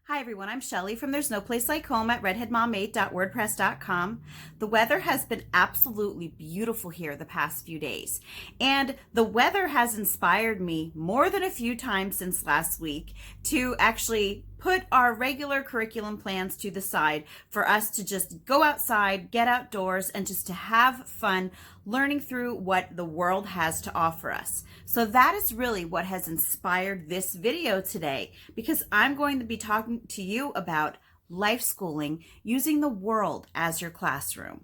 Hi everyone, I'm Shelly from There's No Place Like Home at redheadmom8.wordpress.com. The weather has been absolutely beautiful here the past few days, and the weather has inspired me more than a few times since last week to actually put our regular curriculum plans to the side for us to just go outside, get outdoors, and just to have fun learning through what the world has to offer us. So that is really what has inspired this video today, because I'm going to be talking to you about life schooling using the world as your classroom.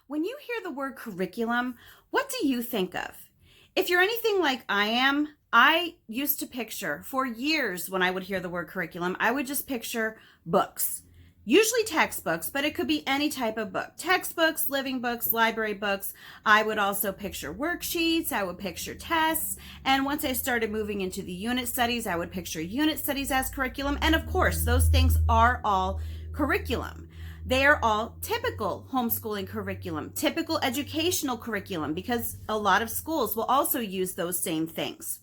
When you hear the word curriculum, what do you think of? If you're anything like I am, I used to picture, for years when I would hear the word curriculum, I would just picture books. Usually textbooks, but it could be any type of book. Textbooks, living books, library books. I would also picture worksheets, I would picture tests, and once I started moving into the unit studies, I would picture unit studies as curriculum, and of course, those things are all curriculum. They are all typical homeschooling curriculum, typical educational curriculum, because a lot of schools will also use those same things.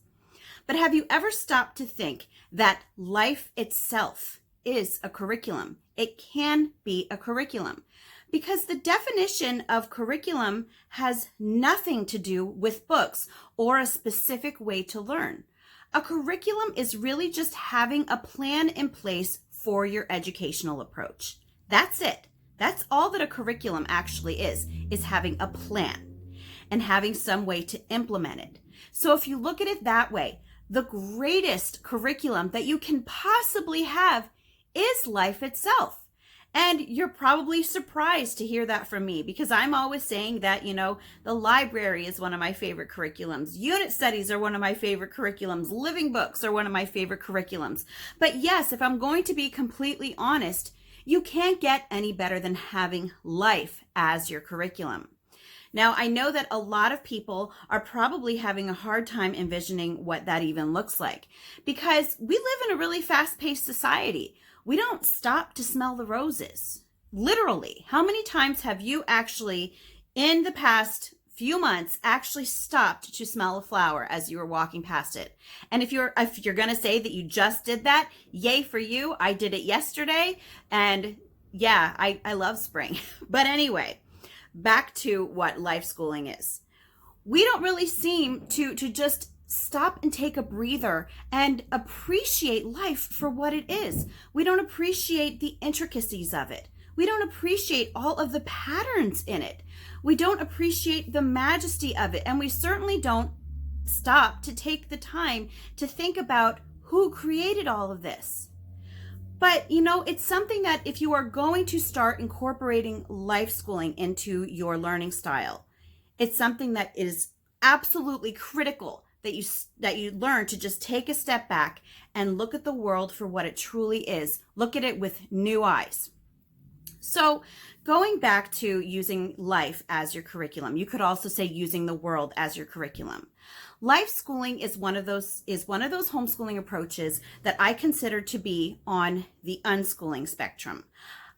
But have you ever stopped to think that life itself is a curriculum? It can be a curriculum, because the definition of curriculum has nothing to do with books or a specific way to learn. A curriculum is really just having a plan in place for your educational approach. That's it. That's all that a curriculum actually is having a plan and having some way to implement it. So if you look at it that way, the greatest curriculum that you can possibly have is life itself. And you're probably surprised to hear that from me, because I'm always saying that, the library is one of my favorite curriculums. Unit studies are one of my favorite curriculums. Living books are one of my favorite curriculums. But yes, if I'm going to be completely honest, you can't get any better than having life as your curriculum. Now, I know that a lot of people are probably having a hard time envisioning what that even looks like, because we live in a really fast-paced society. We don't stop to smell the roses. Literally, how many times have you actually, in the past few months, actually stopped to smell a flower as you were walking past it? And if you're going to say that you just did that, yay for you. I did it yesterday, and yeah, I love spring. But anyway, back to what life schooling is. We don't really seem to just stop and take a breather and appreciate life for what it is. We don't appreciate the intricacies of it. We don't appreciate all of the patterns in it. We don't appreciate the majesty of it. And we certainly don't stop to take the time to think about who created all of this. But, it's something that if you are going to start incorporating life schooling into your learning style, it's something that is absolutely critical that you learn to just take a step back and look at the world for what it truly is. Look at it with new eyes. So going back to using life as your curriculum, you could also say using the world as your curriculum. Life schooling is one of those homeschooling approaches that I consider to be on the unschooling spectrum.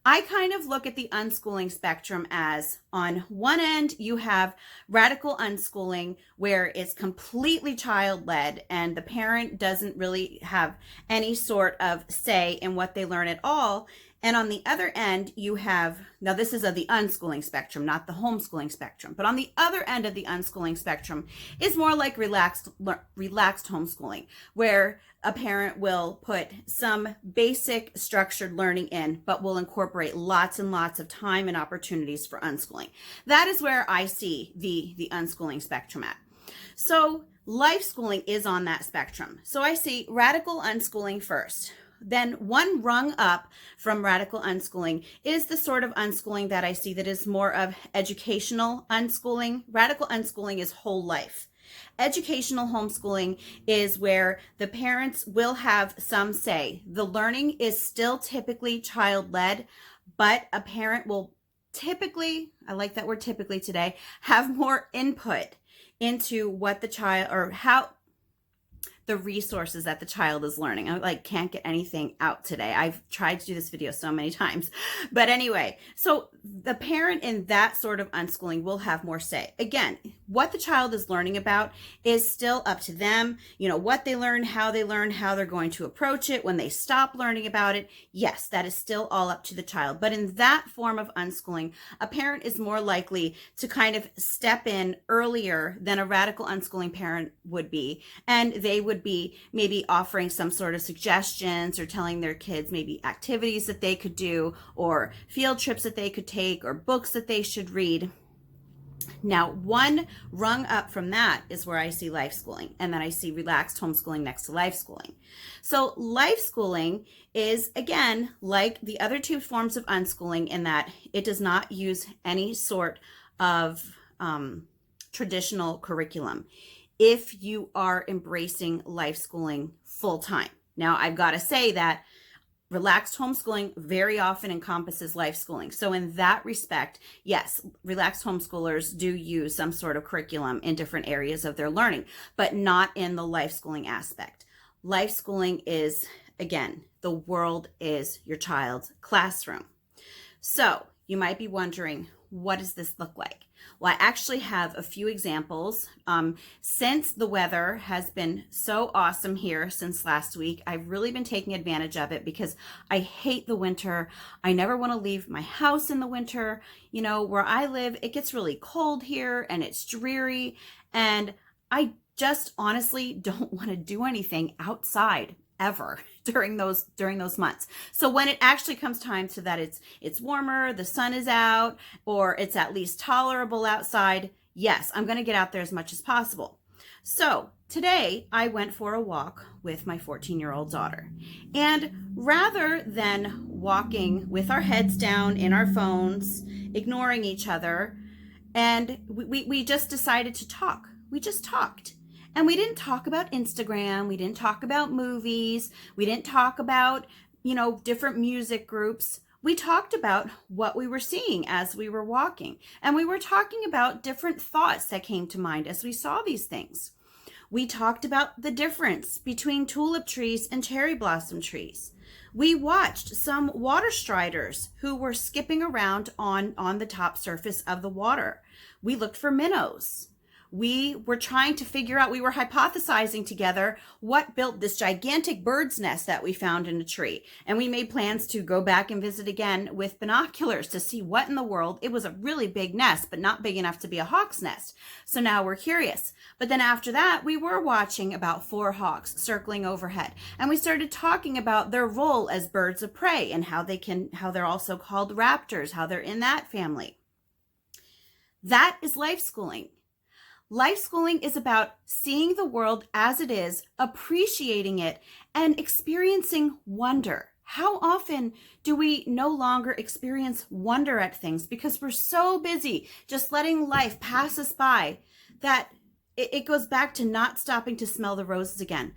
I kind of look at the unschooling spectrum as, on one end, you have radical unschooling, where it's completely child-led and the parent doesn't really have any sort of say in what they learn at all. And on the other end, you have, now this is of the unschooling spectrum, not the homeschooling spectrum, but on the other end of the unschooling spectrum is more like relaxed homeschooling, where a parent will put some basic structured learning in, but will incorporate lots and lots of time and opportunities for unschooling. That is where I see the unschooling spectrum at. So life schooling is on that spectrum. So I see radical unschooling first. Then one rung up from radical unschooling is the sort of unschooling that I see that is more of educational unschooling. Radical unschooling is whole life. Educational homeschooling is where the parents will have some say. The learning is still typically child-led, but a parent will typically, I like that word typically today, have more input into what the child, or how the resources that the child is learning. I like can't get anything out today. I've tried to do this video so many times. But anyway, so the parent in that sort of unschooling will have more say. Again, what the child is learning about is still up to them. You know, what they learn, how they're going to approach it, when they stop learning about it. Yes, that is still all up to the child. But in that form of unschooling, a parent is more likely to kind of step in earlier than a radical unschooling parent would be. And they would be maybe offering some sort of suggestions or telling their kids maybe activities that they could do or field trips that they could take or books that they should read. Now, one rung up from that is where I see life schooling, and then I see relaxed homeschooling next to life schooling. So life schooling is, again, like the other two forms of unschooling in that it does not use any sort of traditional curriculum if you are embracing life schooling full time. Now, I've got to say that relaxed homeschooling very often encompasses life schooling. So in that respect, yes, relaxed homeschoolers do use some sort of curriculum in different areas of their learning, but not in the life schooling aspect. Life schooling is, again, the world is your child's classroom. So you might be wondering, what does this look like? Well, I actually have a few examples. Since the weather has been so awesome here since last week, I've really been taking advantage of it because I hate the winter. I never want to leave my house in the winter. You know, where I live, it gets really cold here and it's dreary. And I just honestly don't want to do anything outside ever during those months. So when it actually comes time to that, it's warmer, the sun is out, or it's at least tolerable outside, yes, I'm going to get out there as much as possible. So today I went for a walk with my 14-year-old daughter. And rather than walking with our heads down in our phones, ignoring each other, and we just decided to talk. We just talked. And we didn't talk about Instagram. We didn't talk about movies. We didn't talk about, different music groups. We talked about what we were seeing as we were walking. And we were talking about different thoughts that came to mind as we saw these things. We talked about the difference between tulip trees and cherry blossom trees. We watched some water striders who were skipping around on the top surface of the water. We looked for minnows. We were trying to figure out, we were hypothesizing together what built this gigantic bird's nest that we found in a tree. And we made plans to go back and visit again with binoculars to see what in the world. It was a really big nest, but not big enough to be a hawk's nest. So now we're curious. But then after that, we were watching about 4 hawks circling overhead. And we started talking about their role as birds of prey and how they're also called raptors, how they're in that family. That is life schooling. Life schooling is about seeing the world as it is, appreciating it, and experiencing wonder. How often do we no longer experience wonder at things because we're so busy just letting life pass us by that it goes back to not stopping to smell the roses again.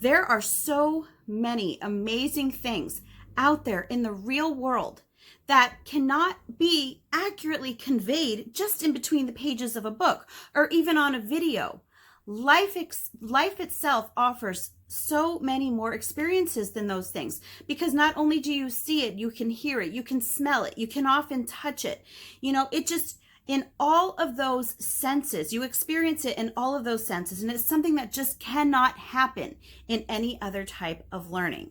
There are so many amazing things out there in the real world that cannot be accurately conveyed just in between the pages of a book or even on a video. Life itself offers so many more experiences than those things because not only do you see it, you can hear it, you can smell it, you can often touch it. It just, in all of those senses, you experience it in all of those senses, and it's something that just cannot happen in any other type of learning.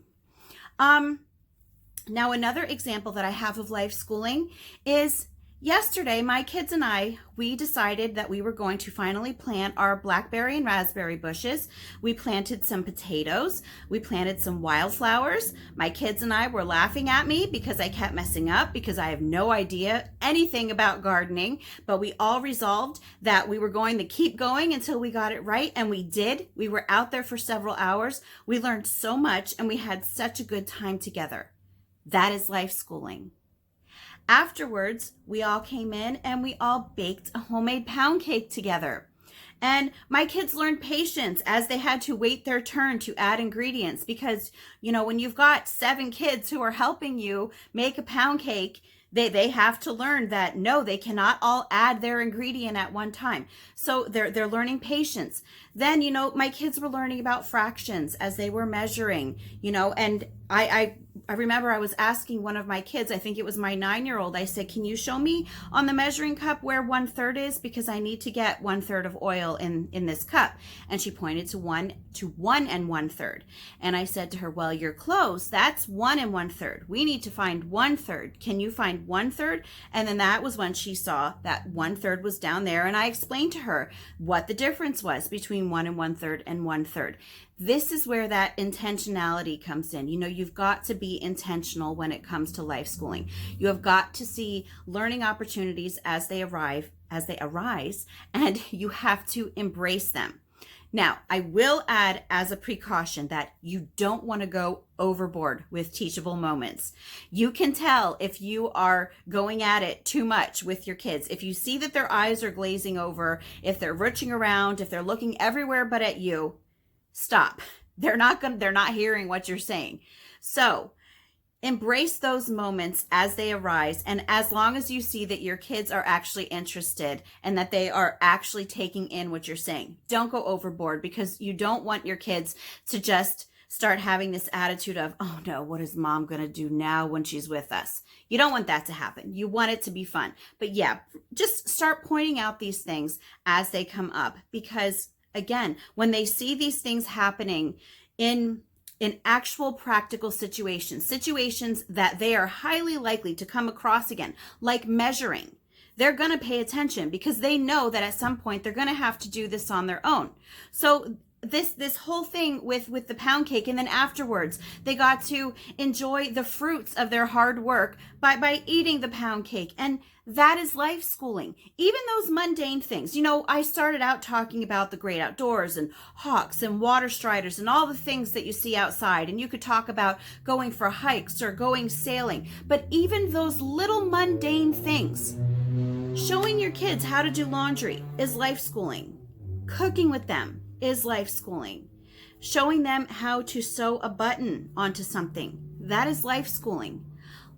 Now, another example that I have of life schooling is yesterday, my kids and we decided that we were going to finally plant our blackberry and raspberry bushes. We planted some potatoes. We planted some wildflowers. My kids and I were laughing at me because I kept messing up because I have no idea anything about gardening, but we all resolved that we were going to keep going until we got it right, and we did. We were out there for several hours. We learned so much, and we had such a good time together. That is life schooling. Afterwards, we all came in and we all baked a homemade pound cake together. And my kids learned patience as they had to wait their turn to add ingredients because, when you've got 7 kids who are helping you make a pound cake, they have to learn that no, they cannot all add their ingredient at one time. So they're learning patience. Then, my kids were learning about fractions as they were measuring, and I remember I was asking one of my kids, I think it was my 9-year-old, I said, can you show me on the measuring cup where 1/3 is? Because I need to get 1/3 of oil in this cup. And she pointed to 1 and 1/3. And I said to her, well, you're close. That's 1 and 1/3. We need to find 1/3. Can you find 1/3? And then that was when she saw that 1/3 was down there. And I explained to her what the difference was between 1 and 1/3 and 1/3. This is where that intentionality comes in. You've got to be intentional when it comes to life schooling. You have got to see learning opportunities as they arise, and you have to embrace them. Now, I will add as a precaution that you don't want to go overboard with teachable moments. You can tell if you are going at it too much with your kids. If you see that their eyes are glazing over, if they're rooching around, if they're looking everywhere but at you, stop. They're not hearing what you're saying. So embrace those moments as they arise. And as long as you see that your kids are actually interested and that they are actually taking in what you're saying, don't go overboard, because you don't want your kids to just start having this attitude of, oh no, what is mom going to do now when she's with us? You don't want that to happen. You want it to be fun. But yeah, just start pointing out these things as they come up, because again, when they see these things happening in actual practical situations that they are highly likely to come across again, like measuring, they're going to pay attention, because they know that at some point they're going to have to do this on their own. So this whole thing with the pound cake, and then afterwards they got to enjoy the fruits of their hard work by eating the pound cake. And that is life schooling. Even those mundane things. I started out talking about the great outdoors and hawks and water striders and all the things that you see outside, and you could talk about going for hikes or going sailing. But even those little mundane things, showing your kids how to do laundry is life schooling. Cooking with them is life schooling. Showing them how to sew a button onto something, that is life schooling.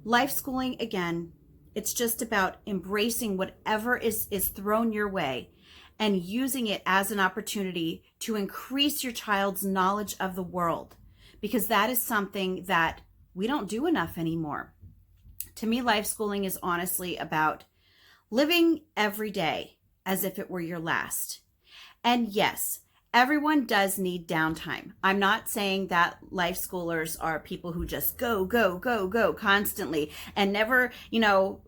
Life schooling, again, it's just about embracing whatever is thrown your way and using it as an opportunity to increase your child's knowledge of the world, because that is something that we don't do enough anymore. To me, life schooling is honestly about living every day as if it were your last. And yes, everyone does need downtime. I'm not saying that life schoolers are people who just go, go, go, go constantly and never,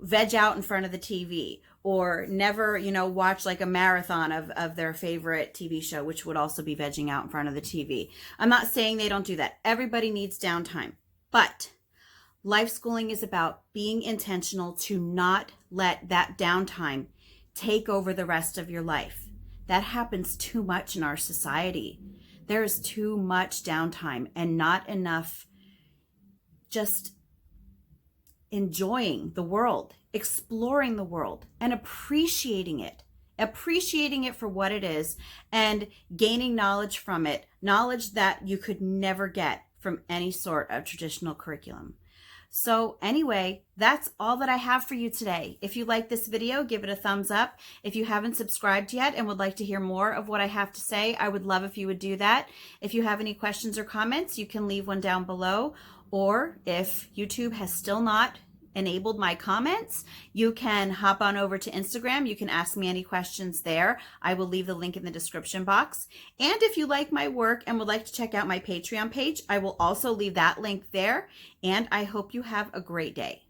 veg out in front of the TV, or never, watch like a marathon of their favorite TV show, which would also be vegging out in front of the TV. I'm not saying they don't do that. Everybody needs downtime. But life schooling is about being intentional to not let that downtime take over the rest of your life. That happens too much in our society. There is too much downtime and not enough just enjoying the world, exploring the world, and appreciating it for what it is, and gaining knowledge from it, knowledge that you could never get from any sort of traditional curriculum. So anyway, that's all that I have for you today. If you like this video, give it a thumbs up. If you haven't subscribed yet and would like to hear more of what I have to say, I would love if you would do that. If you have any questions or comments, you can leave one down below. Or if YouTube has still not enabled my comments, you can hop on over to Instagram. You can ask me any questions there. I will leave the link in the description box. And if you like my work and would like to check out my Patreon page, I will also leave that link there. And I hope you have a great day.